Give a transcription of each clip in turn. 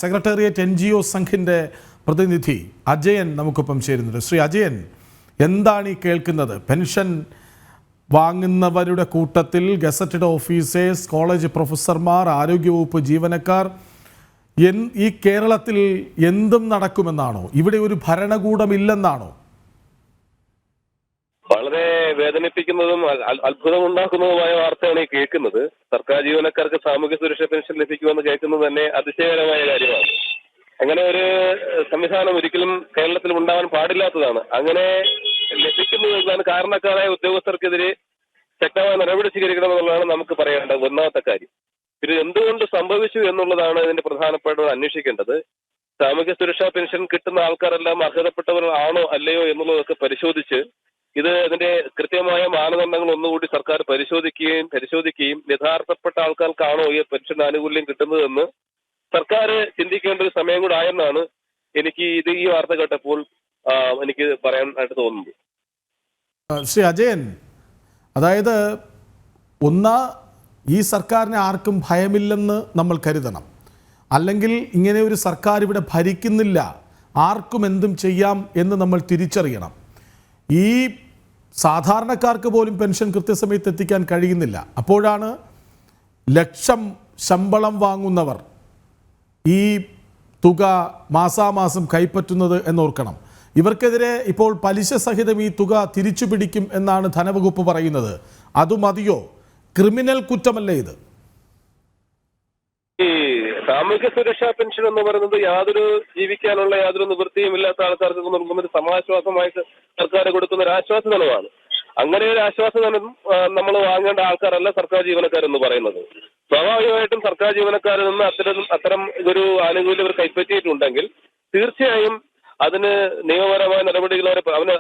Secretariat NGO സംഘിൻ്റെ പ്രതിനിധി അജയൻ നമുക്കൊപ്പം ചേരുന്നുണ്ട്. ശ്രീ അജയൻ, എന്താണ് ഈ കേൾക്കുന്നത്? പെൻഷൻ വാങ്ങുന്നവരുടെ കൂട്ടത്തിൽ ഗസറ്റഡ് ഓഫീസേഴ്സ്, കോളേജ് പ്രൊഫസർമാർ, ആരോഗ്യവകുപ്പ് ജീവനക്കാർ, ഈ കേരളത്തിൽ എന്തും നടക്കുമെന്നാണോ? ഇവിടെ ഒരു ഭരണകൂടമില്ലെന്നാണോ? വളരെ വേദനിപ്പിക്കുന്നതും അത്ഭുതമുണ്ടാക്കുന്നതുമായ വാർത്തയാണ് ഈ കേൾക്കുന്നത്. സർക്കാർ ജീവനക്കാർക്ക് സാമൂഹ്യ സുരക്ഷാ പെൻഷൻ ലഭിക്കുമെന്ന് കേൾക്കുന്നത് തന്നെ അതിശയകരമായ കാര്യമാണ്. അങ്ങനെ ഒരു സംവിധാനം ഒരിക്കലും കേരളത്തിൽ ഉണ്ടാവാൻ പാടില്ലാത്തതാണ്. അങ്ങനെ ലഭിക്കുന്നത് എന്നതാണ് കാരണക്കാരായ ഉദ്യോഗസ്ഥർക്കെതിരെ ശക്തമായ നടപടി സ്വീകരിക്കണമെന്നുള്ളതാണ് നമുക്ക് പറയേണ്ടത് ഒന്നാമത്തെ കാര്യം. ഇത് എന്തുകൊണ്ട് സംഭവിച്ചു എന്നുള്ളതാണ് ഇതിന്റെ പ്രധാനപ്പെട്ട അന്വേഷിക്കേണ്ടത്. സാമൂഹ്യ സുരക്ഷാ പെൻഷൻ കിട്ടുന്ന ആൾക്കാരെല്ലാം അർഹതപ്പെട്ടവർ ആണോ അല്ലയോ എന്നുള്ളതൊക്കെ പരിശോധിച്ച് ഇതിന്റെ കൃത്യമായ മാനദണ്ഡങ്ങൾ ഒന്നുകൂടി സർക്കാർ പരിശോധിക്കുകയും യഥാർത്ഥപ്പെട്ട ആൾക്കാർക്കാണോ ഈ പെൻഷൻ ആനുകൂല്യം കിട്ടുന്നതെന്ന് സർക്കാർ ചിന്തിക്കേണ്ട ഒരു സമയം കൂടെ ആയെന്നാണ് എനിക്ക് ഈ വാർത്ത കേട്ടപ്പോൾ എനിക്ക് പറയാനായിട്ട് തോന്നുന്നത്. ശ്രീ അജയൻ, അതായത് ഈ സർക്കാരിനെ ആർക്കും ഭയമില്ലെന്ന് നമ്മൾ കരുതണം, അല്ലെങ്കിൽ ഇങ്ങനെ ഒരു സർക്കാർ ഇവിടെ ഭരിക്കുന്നില്ല, ആർക്കും എന്തും ചെയ്യാം എന്ന് നമ്മൾ തിരിച്ചറിയണം. ഈ സാധാരണക്കാർക്ക് പോലും പെൻഷൻ കൃത്യസമയത്ത് എത്തിക്കാൻ കഴിയുന്നില്ല. അപ്പോഴാണ് ലക്ഷം ശമ്പളം വാങ്ങുന്നവർ ഈ തുക മാസാമാസം കൈപ്പറ്റുന്നത് എന്നോർക്കണം. ഇവർക്കെതിരെ ഇപ്പോൾ പലിശ സഹിതം ഈ തുക തിരിച്ചു പിടിക്കും എന്നാണ് ധനവകുപ്പ് പറയുന്നത്. അത് മതിയോ? ക്രിമിനൽ കുറ്റമല്ലേ ഇത്? ഈ സാമൂഹ്യ സുരക്ഷാ പെൻഷൻ എന്ന് പറയുന്നത് ജീവിക്കാനുള്ള യാതൊരു നിവൃത്തിയും ഇല്ലാത്ത ആൾക്കാർക്ക് നൽകുന്ന ഒരു സമാശ്വാസമായിട്ട് സർക്കാർ കൊടുക്കുന്ന ഒരു ആശ്വാസ ധനമാണ്. അങ്ങനെ ഒരു ആശ്വാസ ധനം നമ്മൾ വാങ്ങേണ്ട ആൾക്കാരല്ല സർക്കാർ ജീവനക്കാരെന്ന് പറയുന്നത്. സ്വാഭാവികമായിട്ടും സർക്കാർ ജീവനക്കാരിൽ നിന്ന് അത്തരം ഒരു ആനുകൂല്യം അവർ കൈപ്പറ്റിയിട്ടുണ്ടെങ്കിൽ തീർച്ചയായും അതിന് നിയമപരമായ നടപടികൾ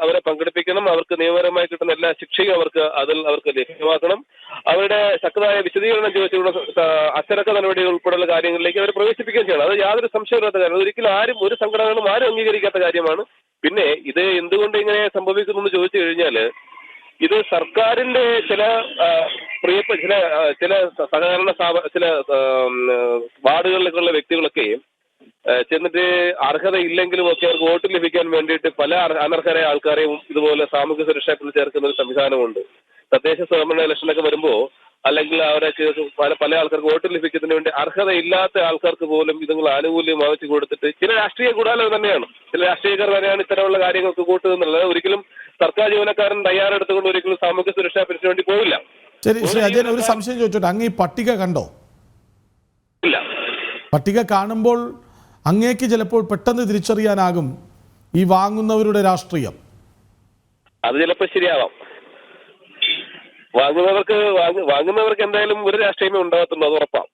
അവരെ പങ്കെടുപ്പിക്കണം. അവർക്ക് നിയമപരമായി കിട്ടുന്ന എല്ലാ ശിക്ഷയും അവർക്ക് ലഭ്യമാക്കണം. അവരുടെ ശക്തമായ വിശദീകരണം ചോദിച്ചുകൊണ്ട് അച്ചടക്ക നടപടികൾ ഉൾപ്പെടെയുള്ള കാര്യങ്ങളിലേക്ക് അവർ പ്രവേശിപ്പിക്കുകയും ചെയ്യണം. അത് യാതൊരു സംശയമില്ലാത്ത കാര്യം. ഒരിക്കലും ഒരു സംഘടനകളും അംഗീകരിക്കാത്ത കാര്യമാണ്. പിന്നെ ഇത് എന്തുകൊണ്ട് ഇങ്ങനെ സംഭവിക്കുന്നു എന്ന് ചോദിച്ചു കഴിഞ്ഞാൽ, ഇത് സർക്കാരിന്റെ ചില സഹകരണ ചില വാർഡുകളിലേക്കുള്ള വ്യക്തികളൊക്കെയും ചെന്നിട്ട് അർഹത ഇല്ലെങ്കിലും ഒക്കെ അവർക്ക് വോട്ട് ലഭിക്കാൻ വേണ്ടിയിട്ട് പല അനർഹരായ ആൾക്കാരെയും ഇതുപോലെ സാമൂഹ്യ സുരക്ഷാത്തിൽ ചേർക്കുന്ന ഒരു സംവിധാനമുണ്ട്. തദ്ദേശ സ്വയംഭരണ ഇലക്ഷനൊക്കെ വരുമ്പോൾ അല്ലെങ്കിൽ അവരെ പല ആൾക്കാർക്ക് വോട്ട് ലഭിക്കുന്നതിന് വേണ്ടി അർഹതയില്ലാത്ത ആൾക്കാർക്ക് പോലും ഇതുങ്ങൾ ആനുകൂല്യം വാങ്ങിച്ചു കൊടുത്തിട്ട് ചില രാഷ്ട്രീയ ഗൂഢാലോചന തന്നെയാണ്. ചില രാഷ്ട്രീയക്കാർ തന്നെയാണ് ഇത്തരമുള്ള കാര്യങ്ങൾക്ക് കൂട്ടുന്നത്. ഒരിക്കലും സർക്കാർ ജീവനക്കാരൻ തയ്യാറെടുത്തുകൊണ്ട് ഒരിക്കലും സാമൂഹ്യ സുരക്ഷാ പെൻഷന് വേണ്ടി പോവില്ല. ശരി ശ്രീ അജയൻ, ഒരു സംശയം ചോദിച്ചോട്ടെ, അങ്ങ് ഈ പട്ടിക കണ്ടോ? ഇല്ല. പട്ടിക കാണുമ്പോൾ അങ്ങേക്ക് ചിലപ്പോൾ പെട്ടെന്ന് തിരിച്ചറിയാനാകും ഈ വാങ്ങുന്നവരുടെ രാഷ്ട്രീയം. അത് ചിലപ്പോൾ ശരിയാവാം. വാങ്ങുന്നവർക്ക് എന്തായാലും ഒരു രാഷ്ട്രീയമേ ഉണ്ടാകത്തുള്ളൂ, അത് ഉറപ്പാണ്.